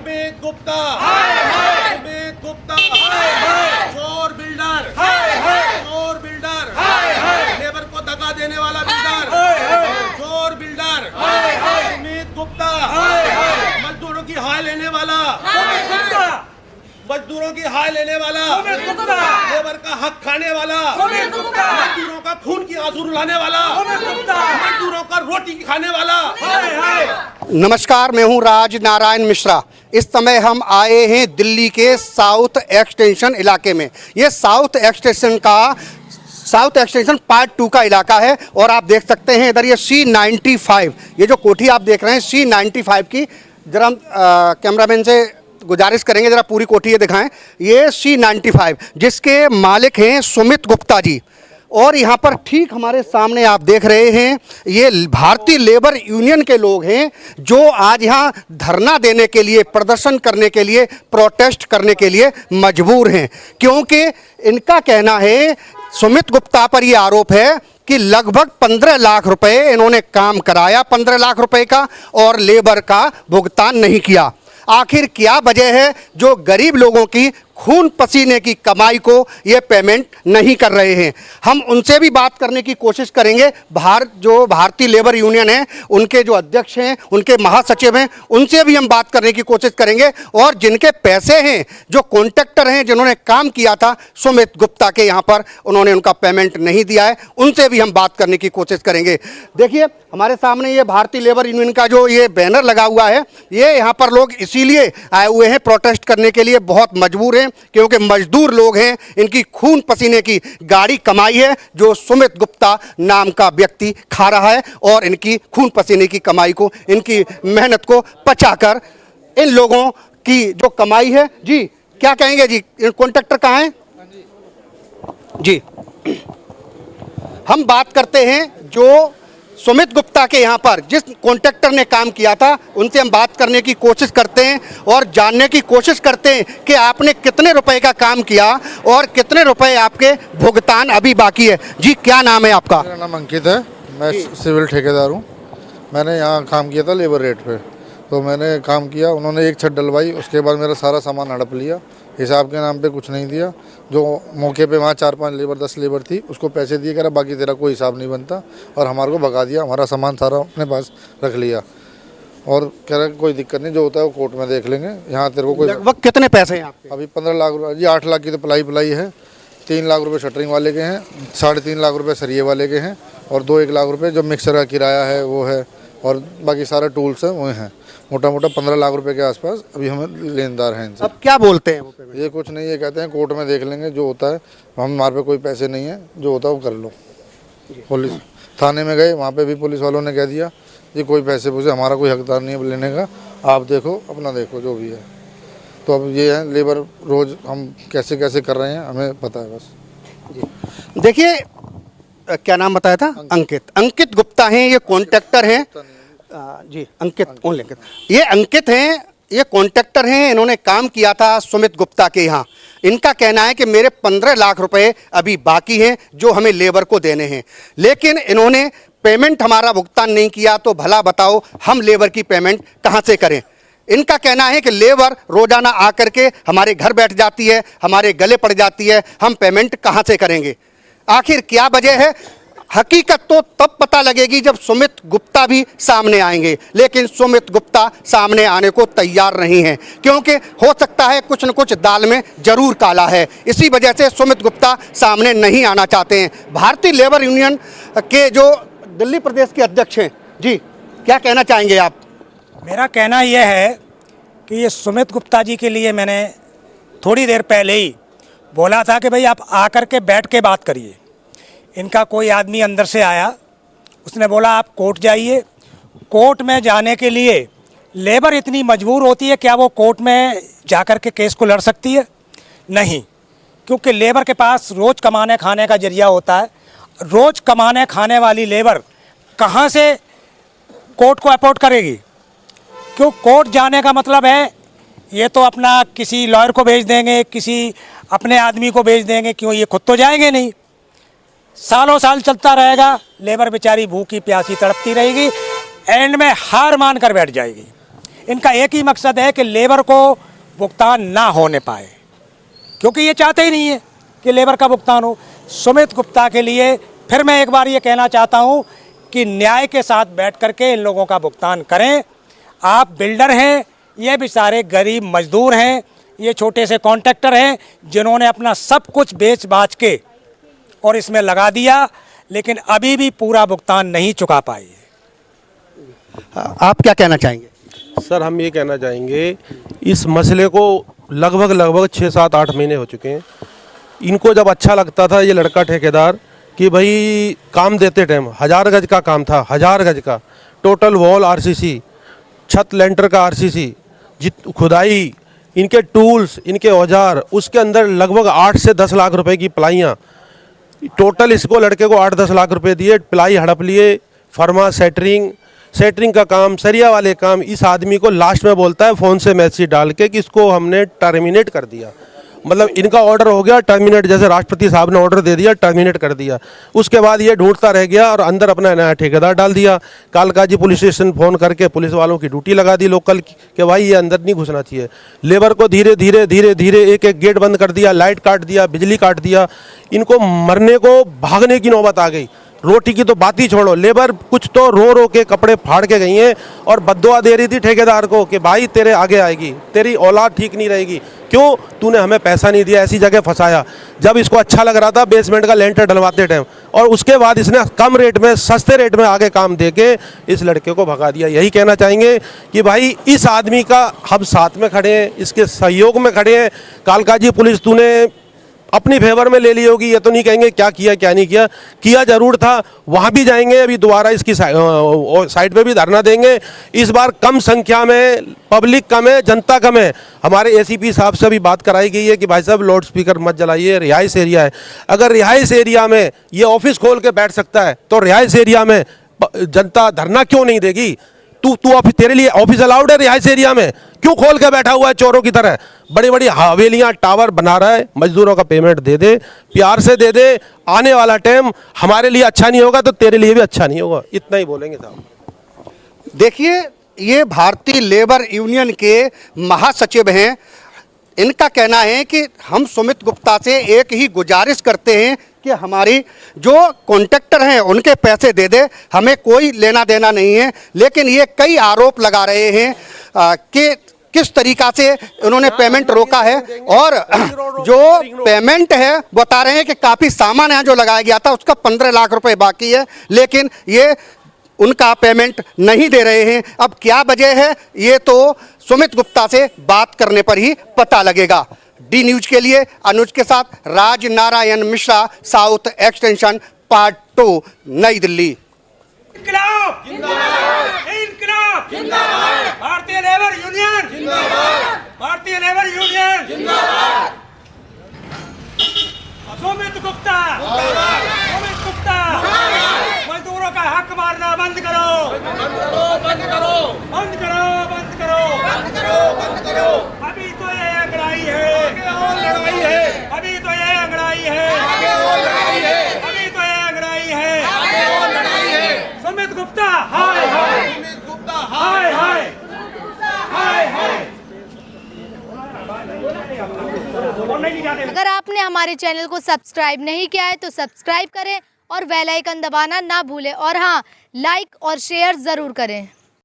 सुमित गुप्ता, सुमित गुप्ता, चोर बिल्डर, चोर builder, labour को धक्का देने वाला बिल्डर, चोर बिल्डर, सुमित गुप्ता, मजदूरों की हाय लेने वाला, मजदूरों की हाय लेने वाला, लेबर का हक खाने वाला, मजदूरों का खून की आंसू रुलाने वाला, मजदूरों का रोटी खाने वाला। नमस्कार, मैं हूं राज नारायण मिश्रा। इस समय हम आए हैं दिल्ली के साउथ एक्सटेंशन इलाके में। ये साउथ एक्सटेंशन पार्ट 2 का इलाका है और आप देख सकते हैं इधर ये C95, ये जो कोठी आप देख रहे हैं C95 की, जरा हम कैमरामैन से गुजारिश करेंगे जरा पूरी कोठी ये दिखाएं। ये C95 जिसके मालिक हैं सुमित गुप्ता जी, और यहाँ पर ठीक हमारे सामने आप देख रहे हैं ये भारतीय लेबर यूनियन के लोग हैं जो आज यहाँ धरना देने के लिए, प्रदर्शन करने के लिए, प्रोटेस्ट करने के लिए मजबूर हैं, क्योंकि इनका कहना है, सुमित गुप्ता पर ये आरोप है कि लगभग 15 लाख रुपए इन्होंने काम कराया, 15 लाख रुपए का, और लेबर का भुगतान नहीं किया। आखिर क्या वजह है जो गरीब लोगों की खून पसीने की कमाई को ये पेमेंट नहीं कर रहे हैं? हम उनसे भी बात करने की कोशिश करेंगे। जो भारतीय लेबर यूनियन है उनके जो अध्यक्ष हैं, उनके महासचिव हैं, उनसे भी हम बात करने की कोशिश करेंगे। और जिनके पैसे हैं, जो कॉन्ट्रैक्टर हैं, जिन्होंने काम किया था सुमित गुप्ता के यहाँ पर, उन्होंने उनका पेमेंट नहीं दिया है, उनसे भी हम बात करने की कोशिश करेंगे। देखिए हमारे सामने ये भारतीय लेबर यूनियन का जो ये बैनर लगा हुआ है, ये यहाँ पर लोग इसीलिए आए हुए हैं प्रोटेस्ट करने के लिए, बहुत मजबूर हैं, क्योंकि मजदूर लोग हैं, इनकी खून पसीने की गाड़ी कमाई है जो सुमित गुप्ता नाम का व्यक्ति खा रहा है, और इनकी खून पसीने की कमाई को, इनकी मेहनत को पचाकर इन लोगों की जो कमाई है। जी क्या कहेंगे जी, कॉन्ट्रैक्टर कहाँ हैं जी? हम बात करते हैं जो सुमित गुप्ता के यहाँ पर जिस कॉन्ट्रैक्टर ने काम किया था, उनसे हम बात करने की कोशिश करते हैं और जानने की कोशिश करते हैं कि आपने कितने रुपए का काम किया और कितने रुपए आपके भुगतान अभी बाकी है। जी क्या नाम है आपका? मेरा नाम अंकित है, मैं सिविल ठेकेदार हूँ। मैंने यहाँ काम किया था लेबर रेट पे, तो मैंने काम किया, उन्होंने एक छत डलवाई, उसके बाद मेरा सारा सामान हड़प लिया, हिसाब के नाम पे कुछ नहीं दिया। जो मौके पे वहाँ 4-5 लेबर 10 लेबर थी, उसको पैसे दिए, कह रहा बाकी तेरा कोई हिसाब नहीं बनता, और हमारे को भगा दिया, हमारा सामान सारा अपने पास रख लिया, और कह रहा कोई दिक्कत नहीं, जो होता है वो कोर्ट में देख लेंगे, यहाँ तेरे को कोई। लगभग कितने पैसे हैं आपके? अभी 15 लाख रुपये जी, 8 लाख की तो पलाई है, 3 लाख रुपये शटरिंग वाले के हैं, 3.5 लाख रुपये सरिये वाले के हैं, और 1 लाख रुपये जो मिक्सर का किराया है वो है, और बाकी सारे टूल्स हैं वो हैं। मोटा 15 लाख रुपए के आसपास अभी हमें लेनदार हैं इनसे। अब क्या बोलते हैं वो? ये कुछ नहीं, ये कहते हैं कोर्ट में देख लेंगे, जो होता है, हमारे पे कोई पैसे नहीं है, जो होता है वो कर लो। पुलिस थाने में गए, वहाँ पे भी पुलिस वालों ने कह दिया ये कोई पैसे पूछे, हमारा कोई हकदार नहीं है लेने का, आप देखो अपना देखो जो भी है। तो अब ये है लेबर रोज़ हम कैसे कैसे कर रहे हैं हमें पता है बस। देखिए क्या नाम बताया था? अंकित गुप्ता हैं, ये कॉन्ट्रैक्टर हैं जी। अंकित ये अंकित हैं, ये कॉन्ट्रैक्टर हैं, इन्होंने काम किया था सुमित गुप्ता के यहाँ। इनका कहना है कि मेरे 15 लाख रुपए अभी बाकी हैं जो हमें लेबर को देने हैं, लेकिन इन्होंने पेमेंट हमारा भुगतान नहीं किया, तो भला बताओ हम लेबर की पेमेंट कहाँ से करें? इनका कहना है कि लेबर रोजाना आकर के हमारे घर बैठ जाती है, हमारे गले पड़ जाती है, हम पेमेंट कहाँ से करेंगे? आखिर क्या वजह है? हकीकत तो तब पता लगेगी जब सुमित गुप्ता भी सामने आएंगे, लेकिन सुमित गुप्ता सामने आने को तैयार नहीं हैं, क्योंकि हो सकता है कुछ न कुछ दाल में जरूर काला है। इसी वजह से सुमित गुप्ता सामने नहीं आना चाहते हैं। भारतीय लेबर यूनियन के जो दिल्ली प्रदेश के अध्यक्ष हैं, जी क्या कहना चाहेंगे आप? मेरा कहना यह है कि ये सुमित गुप्ता जी के लिए मैंने थोड़ी देर पहले ही बोला था कि भाई आप आकर के बैठ के बात करिए। इनका कोई आदमी अंदर से आया, उसने बोला आप कोर्ट जाइए। कोर्ट में जाने के लिए लेबर इतनी मजबूर होती है, क्या वो कोर्ट में जाकर के केस को लड़ सकती है? नहीं, क्योंकि लेबर के पास रोज़ कमाने खाने का जरिया होता है। रोज़ कमाने खाने वाली लेबर कहाँ से कोर्ट को अफोर्ड करेगी? क्यों कोर्ट जाने का मतलब है ये तो अपना किसी लॉयर को भेज देंगे, किसी अपने आदमी को भेज देंगे, क्यों ये खुद तो जाएंगे नहीं। सालों साल चलता रहेगा, लेबर बेचारी भूखी प्यासी तड़पती रहेगी, एंड में हार मान कर बैठ जाएगी। इनका एक ही मकसद है कि लेबर को भुगतान ना होने पाए, क्योंकि ये चाहते ही नहीं है कि लेबर का भुगतान हो। सुमित गुप्ता के लिए फिर मैं एक बार ये कहना चाहता हूँ कि न्याय के साथ बैठ करके इन लोगों का भुगतान करें। आप बिल्डर हैं, ये बेचारे गरीब मजदूर हैं, ये छोटे से कॉन्ट्रैक्टर हैं जिन्होंने अपना सब कुछ बेच बाच के और इसमें लगा दिया, लेकिन अभी भी पूरा भुगतान नहीं चुका पाए। आप क्या कहना चाहेंगे? सर हम ये कहना चाहेंगे, इस मसले को लगभग 6, 7, 8 महीने हो चुके हैं। इनको जब अच्छा लगता था ये लड़का ठेकेदार कि भाई काम देते टाइम 1000 गज का काम था, 1000 गज का टोटल वॉल आरसीसी, छत लेंटर का आरसीसी, खुदाई, इनके टूल्स, इनके औजार, उसके अंदर लगभग 8 से 10 लाख रुपए की प्लाइयाँ, टोटल इसको लड़के को 8-10 लाख रुपए दिए, प्लाई हड़प लिए, फर्मा सेटरिंग का काम, सरिया वाले काम। इस आदमी को लास्ट में बोलता है फ़ोन से मैसेज डाल के कि इसको हमने टर्मिनेट कर दिया, मतलब इनका ऑर्डर हो गया टर्मिनेट, जैसे राष्ट्रपति साहब ने ऑर्डर दे दिया, टर्मिनेट कर दिया। उसके बाद ये ढूंढता रह गया और अंदर अपना नया ठेकेदार डाल दिया। कालकाजी पुलिस स्टेशन फ़ोन करके पुलिस वालों की ड्यूटी लगा दी लोकल की कि भाई ये अंदर नहीं घुसना चाहिए। लेबर को धीरे धीरे एक गेट बंद कर दिया, लाइट काट दिया, बिजली काट दिया। इनको मरने को भागने की नौबत आ गई। रोटी की तो बात ही छोड़ो, लेबर कुछ तो रो के कपड़े फाड़ के गई हैं और बद्दुआ दे रही थी ठेकेदार को कि भाई तेरे आगे आएगी, तेरी औलाद ठीक नहीं रहेगी, क्यों तूने हमें पैसा नहीं दिया, ऐसी जगह फंसाया। जब इसको अच्छा लग रहा था बेसमेंट का लेंटर डलवाते टाइम, और उसके बाद इसने कम रेट में, सस्ते रेट में आगे काम दे के इस लड़के को भगा दिया। यही कहना चाहेंगे कि भाई इस आदमी का हम साथ में खड़े हैं, इसके सहयोग में खड़े हैं। कालकाजी पुलिस तूने अपनी फेवर में ले ली होगी, ये तो नहीं कहेंगे क्या किया क्या नहीं किया, किया जरूर था। वहाँ भी जाएंगे, अभी दोबारा इसकी साइड पे भी धरना देंगे। इस बार कम संख्या में, पब्लिक कम है, जनता कम है। हमारे एसीपी साहब से भी बात कराई गई है कि भाई साहब लाउड स्पीकर मत जलाइए, रिहाइश एरिया है। अगर रिहाइश एरिया में ये ऑफिस खोल के बैठ सकता है तो रिहाइश एरिया में जनता धरना क्यों नहीं देगी? तू ऑफिस, तेरे लिए ऑफिस अलाउड है रिहाइश एरिया में, क्यों खोल के बैठा हुआ है चोरों की तरह? बड़ी बड़ी हवेलियां, टावर बना रहा है। मजदूरों का पेमेंट दे दे, प्यार से दे दे। आने वाला टाइम हमारे लिए अच्छा नहीं होगा तो तेरे लिए भी अच्छा नहीं होगा। इतना ही बोलेंगे साहब। देखिए, ये भारतीय लेबर यूनियन के महासचिव हैं। इनका कहना है कि हम सुमित गुप्ता से एक ही गुजारिश करते हैं कि हमारी जो कॉन्ट्रैक्टर हैं उनके पैसे दे दे, हमें कोई लेना देना नहीं है। लेकिन ये कई आरोप लगा रहे हैं कि किस तरीक़ा से उन्होंने पेमेंट रोका है, और जो पेमेंट है बता रहे हैं कि काफ़ी सामान है जो लगाया गया था उसका 15 लाख रुपए बाकी है, लेकिन ये उनका पेमेंट नहीं दे रहे हैं। अब क्या वजह है ये तो सुमित गुप्ता से बात करने पर ही पता लगेगा। डी न्यूज के लिए अनुज के साथ Raj Narayan Mishra, south extension part 2, New Delhi. इंकलाब जिंदाबाद, इंकलाब जिंदाबाद, भारतीय लेबर यूनियन जिंदाबाद, भारतीय लेबर यूनियन जिंदाबाद। सुमित गुप्ता जिंदाबाद, सुमित गुप्ता जिंदाबाद। मजदूरों का हक मारना बंद करो, बंद करो, बंद करो, बंद करो, बंद करो, बंद करो, बंद करो। अभी तो ये अंगड़ाई है, आगे और लड़ाई है। अभी तो ये अंगड़ाई है, आगे और लड़ाई है। अभी तो ये अंगड़ाई है, आगे और लड़ाई है। सुमित गुप्ता हाय हाय, सुमित गुप्ता हाय हाय, हाय हाय। अगर आपने हमारे चैनल को सब्सक्राइब नहीं किया है तो सब्सक्राइब करें और बेल आइकन दबाना ना भूलें, और हाँ, लाइक और शेयर ज़रूर करें।